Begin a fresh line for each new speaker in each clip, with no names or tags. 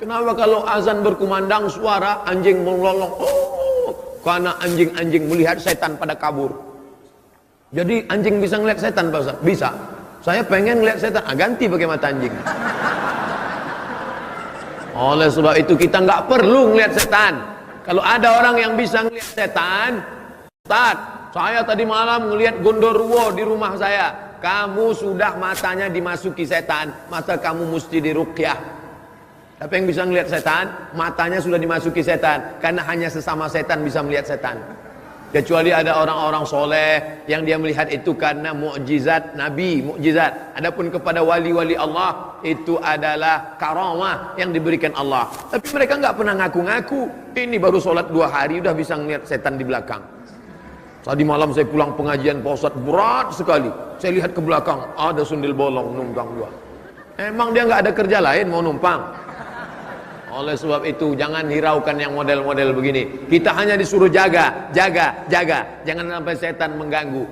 Kenapa kalau azan berkumandang suara anjing melolong? Oh, karena anjing-anjing melihat setan pada kabur. Jadi anjing bisa ngeliat setan, Pak Ustaz? Bisa. Saya pengen ngeliat setan, ganti pakai mata anjing. Oleh sebab itu kita nggak perlu ngeliat setan. Kalau ada orang yang bisa ngeliat setan, Ustaz, saya tadi malam ngeliat gondoruo di rumah saya. Kamu sudah matanya dimasuki setan, maka kamu mesti diruqyah. Tapi yang bisa melihat setan, matanya sudah dimasuki setan. Karena hanya sesama setan bisa melihat setan. Kecuali ada orang-orang soleh yang dia melihat itu karena mukjizat Nabi, mukjizat. Adapun kepada wali-wali Allah, itu adalah karamah yang diberikan Allah. Tapi mereka nggak pernah ngaku-ngaku. Ini baru sholat 2 hari udah bisa melihat setan di belakang. Tadi malam saya pulang pengajian Pak Ustaz, berat sekali. Saya lihat ke belakang, ada sundel bolong numpang 2. Emang dia nggak ada kerja lain mau numpang? Oleh sebab itu jangan hiraukan yang model-model begini. Kita hanya disuruh jaga, jaga, jaga. Jangan sampai setan mengganggu.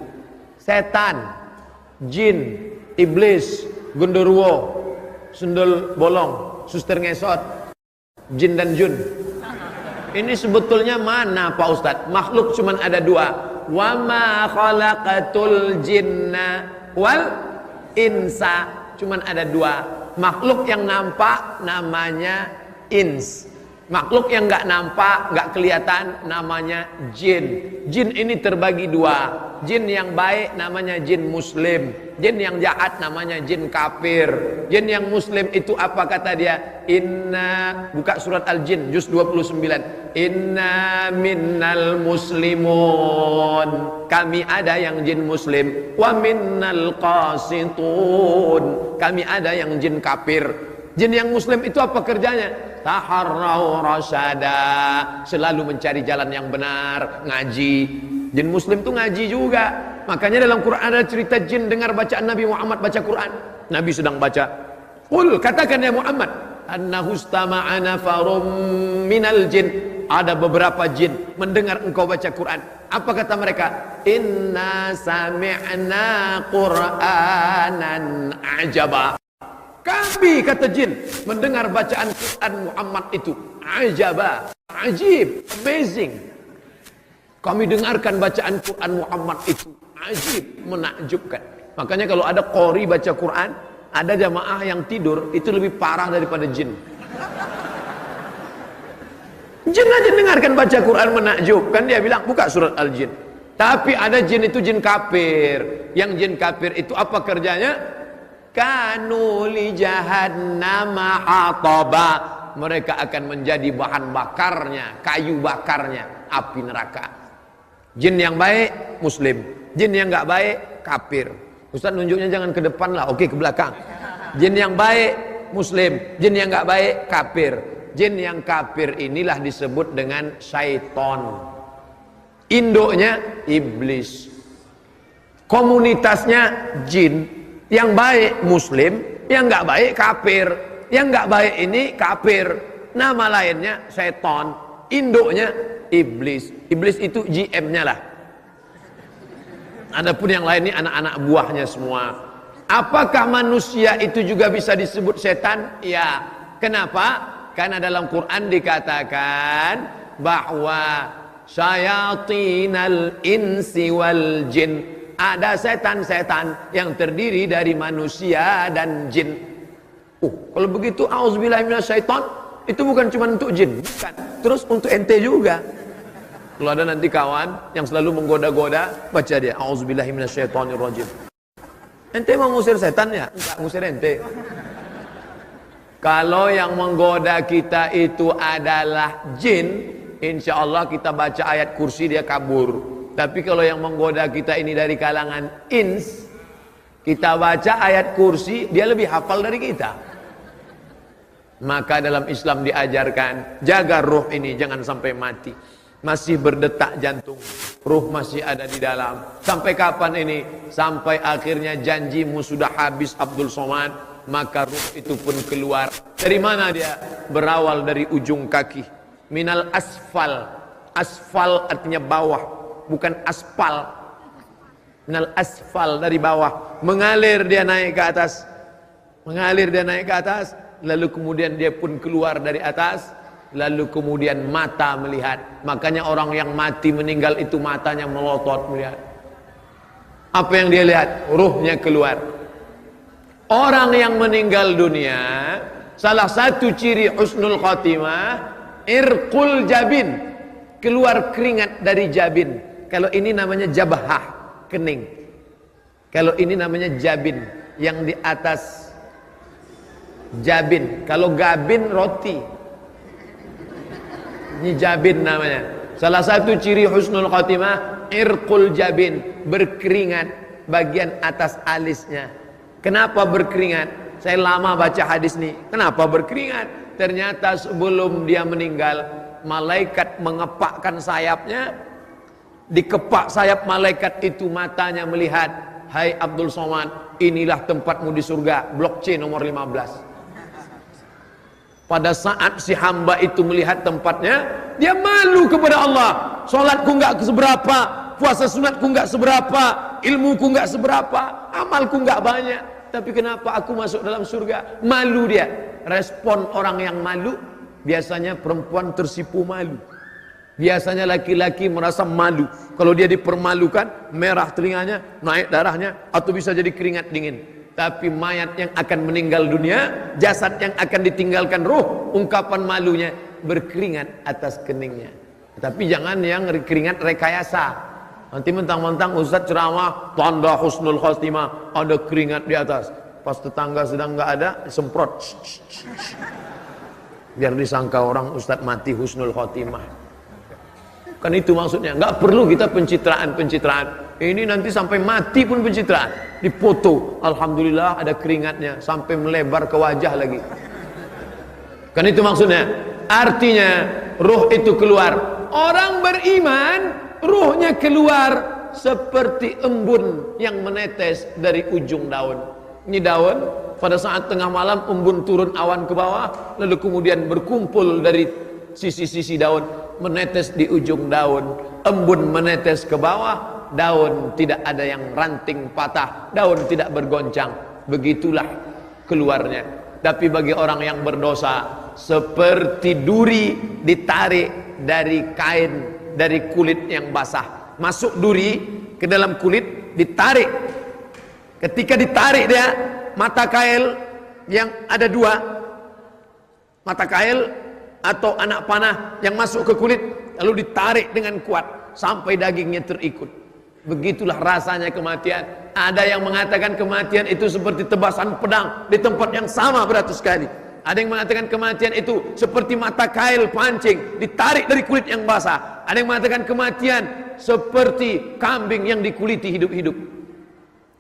Setan, jin, iblis, genderuwo, sundel bolong, suster ngesot, jin dan jun. Ini sebetulnya mana Pak Ustadz? Makhluk cuma ada 2. Wa ma khalaqatul jinna wal insa. Cuma ada 2. Makhluk yang nampak namanya ins. Makhluk yang nggak nampak, nggak kelihatan namanya jin. Jin ini terbagi 2. Jin yang baik namanya jin muslim. Jin yang jahat namanya jin kafir. Jin yang muslim itu apa kata dia? Inna, buka surat Al-Jin juz 29. Inna minnal muslimun. Kami ada yang jin muslim. Wa minnal qasitun. Kami ada yang jin kafir. Jin yang muslim itu apa kerjanya? Taharrau rasyada, selalu mencari jalan yang benar, ngaji. Jin muslim itu ngaji juga. Makanya dalam Quran ada cerita jin dengar bacaan Nabi Muhammad baca Quran. Nabi sedang baca. Qul, katakan ya Muhammad, annahu istama'a nafarum minal jin. Ada beberapa jin mendengar engkau baca Quran. Apa kata mereka? Inna sami'na Qur'anan ajaba. Kami, kata jin, mendengar bacaan Quran Muhammad itu ajaba, ajib, amazing. Kami dengarkan bacaan Quran Muhammad itu ajib, menakjubkan. Makanya kalau ada qori baca Quran, ada jamaah yang tidur itu lebih parah daripada jin. Jin aja dengarkan baca Quran menakjubkan, dia bilang buka surat Al-Jin. Tapi ada jin itu jin kafir. Yang jin kafir itu apa kerjanya? Kanu li jahannama hataba. Mereka akan menjadi bahan bakarnya, kayu bakarnya api neraka. Jin yang baik muslim, jin yang nggak baik kafir. Ustaz nunjuknya jangan ke depan lah, oke ke belakang. Jin yang baik muslim, jin yang nggak baik kafir. Jin yang kafir inilah disebut dengan syaiton. Induknya iblis. Komunitasnya jin. Yang baik muslim, yang nggak baik kafir. Yang nggak baik ini kafir. Nama lainnya seton. Induknya iblis. Iblis itu GM-nya lah. Adapun yang lain ini anak-anak buahnya semua. Apakah manusia itu juga bisa disebut setan? Ya. Kenapa? Karena dalam Quran dikatakan bahwa syayatinal insi wal jin. Ada setan-setan yang terdiri dari manusia dan jin. Kalau begitu auzubillahi minasyaiton, itu bukan cuma untuk jin, bukan. Terus untuk ente juga. Kalau ada nanti kawan yang selalu menggoda-goda, baca dia auzubillahi minasyaitonirrajim. Ente mau ngusir setan ya? Enggak, ngusir ente. Kalau yang menggoda kita itu adalah jin, insya Allah kita baca ayat kursi dia kabur. Tapi kalau yang menggoda kita ini dari kalangan ins, kita baca ayat kursi, dia lebih hafal dari kita. Maka dalam Islam diajarkan, jaga ruh ini jangan sampai mati. Masih berdetak jantung, ruh masih ada di dalam. Sampai kapan ini? Sampai akhirnya janjimu sudah habis Abdul Somad, maka ruh itu pun keluar. Dari mana dia? Berawal dari ujung kaki. Minal asfal. Asfal artinya bawah, bukan aspal. Minal asfal, dari bawah. Mengalir dia naik ke atas. Mengalir dia naik ke atas. lalu kemudian dia pun keluar dari atas, lalu kemudian mata melihat. Makanya orang yang mati meninggal itu matanya melotot melihat. Apa yang dia lihat? Ruhnya keluar. Orang yang meninggal dunia, salah satu ciri husnul khotimah, irqul jabin, keluar keringat dari jabin. Kalau ini namanya jabhah, kening. Kalau ini namanya jabin, yang di atas jabin. Kalau gabin, roti. Ini jabin namanya. Salah satu ciri husnul khotimah, irqul jabin, berkeringat bagian atas alisnya. Kenapa berkeringat? Saya lama baca hadis nih. Kenapa berkeringat? Ternyata sebelum dia meninggal, malaikat mengepakkan sayapnya. Dikepak sayap malaikat itu, matanya melihat, hai Abdul Somad, inilah tempatmu di surga, blok C nomor 15. Pada saat si hamba itu melihat tempatnya, dia malu kepada Allah. Sholatku nggak seberapa, puasa sunatku nggak seberapa, ilmuku nggak seberapa, amalku nggak banyak. Tapi kenapa aku masuk dalam surga? Malu dia. Respon orang yang malu, biasanya perempuan tersipu malu. Biasanya laki-laki merasa malu. Kalau dia dipermalukan, merah telinganya, naik darahnya, atau bisa jadi keringat dingin. Tapi mayat yang akan meninggal dunia, jasad yang akan ditinggalkan ruh, ungkapan malunya berkeringat atas keningnya. Tapi jangan yang keringat rekayasa. Nanti mentang-mentang Ustaz ceramah, tanda husnul khotimah, ada keringat di atas. Pas tetangga sedang nggak ada, semprot. Biar disangka orang Ustaz mati husnul khotimah. Kan itu maksudnya. Nggak perlu kita pencitraan-pencitraan. Ini nanti sampai mati pun pencitraan. Dipoto, alhamdulillah ada keringatnya, sampai melebar ke wajah lagi. Kan itu maksudnya. Artinya ruh itu keluar. Orang beriman, ruhnya keluar seperti embun yang menetes dari ujung daun. Ini daun, pada saat tengah malam embun turun awan ke bawah, lalu kemudian berkumpul dari sisi-sisi daun, menetes di ujung daun. Embun menetes ke bawah, daun tidak ada yang ranting patah, daun tidak bergoncang. Begitulah keluarnya. Tapi bagi orang yang berdosa, seperti duri ditarik dari kain, dari kulit yang basah. Masuk duri ke dalam kulit, ditarik. Ketika ditarik dia, mata kail yang ada dua, mata kail atau anak panah yang masuk ke kulit, lalu ditarik dengan kuat sampai dagingnya terikut. Begitulah rasanya kematian. Ada yang mengatakan kematian itu seperti tebasan pedang di tempat yang sama beratus kali. Ada yang mengatakan kematian itu seperti mata kail pancing ditarik dari kulit yang basah. Ada yang mengatakan kematian seperti kambing yang dikuliti hidup-hidup.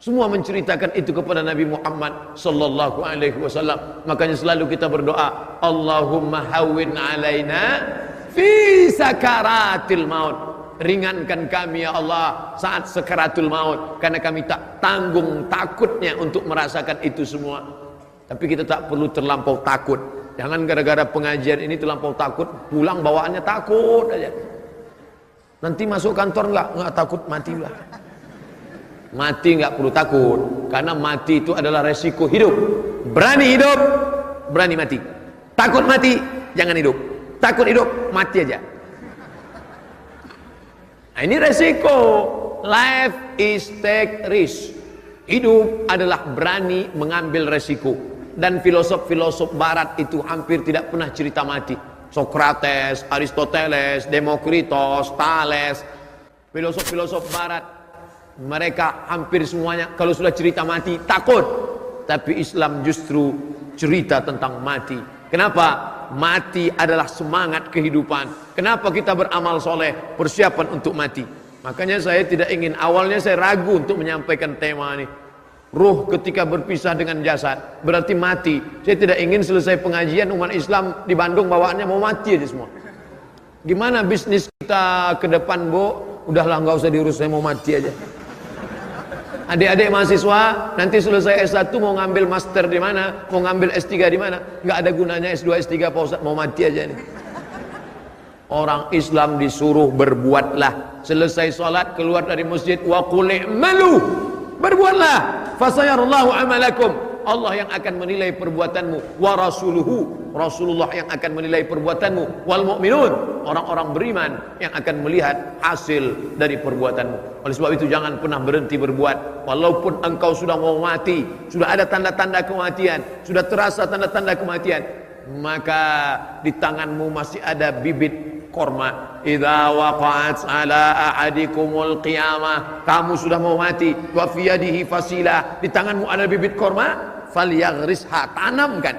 Semua menceritakan itu kepada Nabi Muhammad sallallahu alaihi wasallam. Makanya selalu kita berdoa, Allahumma hawwin alaina fi sakaratil maut. Ringankan kami ya Allah saat sakaratul maut, karena kami tak tanggung takutnya untuk merasakan itu semua. Tapi kita tak perlu terlampau takut. Jangan gara-gara pengajian ini terlampau takut, pulang bawaannya takut aja. Nanti masuk kantor enggak takut mati lah. Mati enggak perlu takut, karena mati itu adalah resiko hidup. Berani hidup, berani mati. Takut mati, jangan hidup. Takut hidup, mati aja. Nah, ini resiko. Life is take risk. Hidup adalah berani mengambil resiko. Dan filosof-filosof barat itu hampir tidak pernah cerita mati. Socrates, Aristoteles, Demokritos, Thales, filosof-filosof barat, mereka hampir semuanya kalau sudah cerita mati takut. Tapi Islam justru cerita tentang mati. Kenapa? Mati adalah semangat kehidupan. Kenapa kita beramal soleh? Persiapan untuk mati. Makanya saya tidak ingin, awalnya saya ragu untuk menyampaikan tema ini. Ruh ketika berpisah dengan jasad berarti mati. Saya tidak ingin selesai pengajian umat Islam di Bandung bawaannya mau mati aja semua. Gimana bisnis kita ke depan, Bu? Udahlah, nggak usah diurus, saya mau mati aja. Adik-adik mahasiswa nanti selesai S1 mau ngambil master di mana, mau ngambil S3 di mana, nggak ada gunanya S2 S3 Pak Ustaz, mau mati aja nih. Orang Islam disuruh berbuatlah. Selesai sholat keluar dari masjid, wa qul i'malu, berbuatlah, fasayarallahu amalakum, Allah yang akan menilai perbuatanmu, wa rasuluhu, Rasulullah yang akan menilai perbuatanmu, wal mu'minun, orang-orang beriman yang akan melihat hasil dari perbuatanmu. Oleh sebab itu jangan pernah berhenti berbuat, walaupun engkau sudah mau mati, sudah ada tanda-tanda kematian, sudah terasa tanda-tanda kematian, maka di tanganmu masih ada bibit korma. Idza waqa'at ala ahadikumul qiyamah, kamu sudah mau mati, wa fi yadihi fasilah, di tanganmu ada bibit korma, falyaghrisha, tanamkan,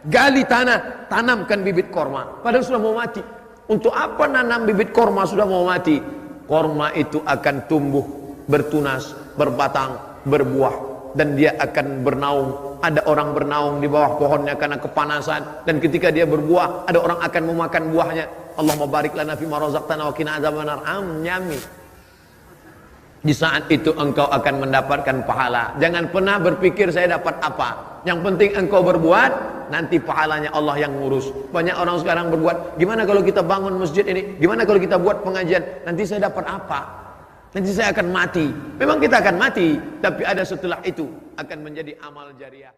gali tanah, tanamkan bibit korma, padahal sudah mau mati. Untuk apa nanam bibit korma sudah mau mati? Korma itu akan tumbuh, bertunas, berbatang, berbuah, dan dia akan bernaung. Ada orang bernaung di bawah pohonnya karena kepanasan, dan ketika dia berbuah, ada orang akan memakan buahnya. Allahumma barik lana fima razaqtana wa qina adzabannar. Nyami. Di saat itu engkau akan mendapatkan pahala. Jangan pernah berpikir saya dapat apa. Yang penting engkau berbuat, nanti pahalanya Allah yang ngurus. Banyak orang sekarang berbuat, gimana kalau kita bangun masjid ini? Gimana kalau kita buat pengajian? Nanti saya dapat apa? Nanti saya akan mati. Memang kita akan mati, tapi ada setelah itu akan menjadi amal jariah.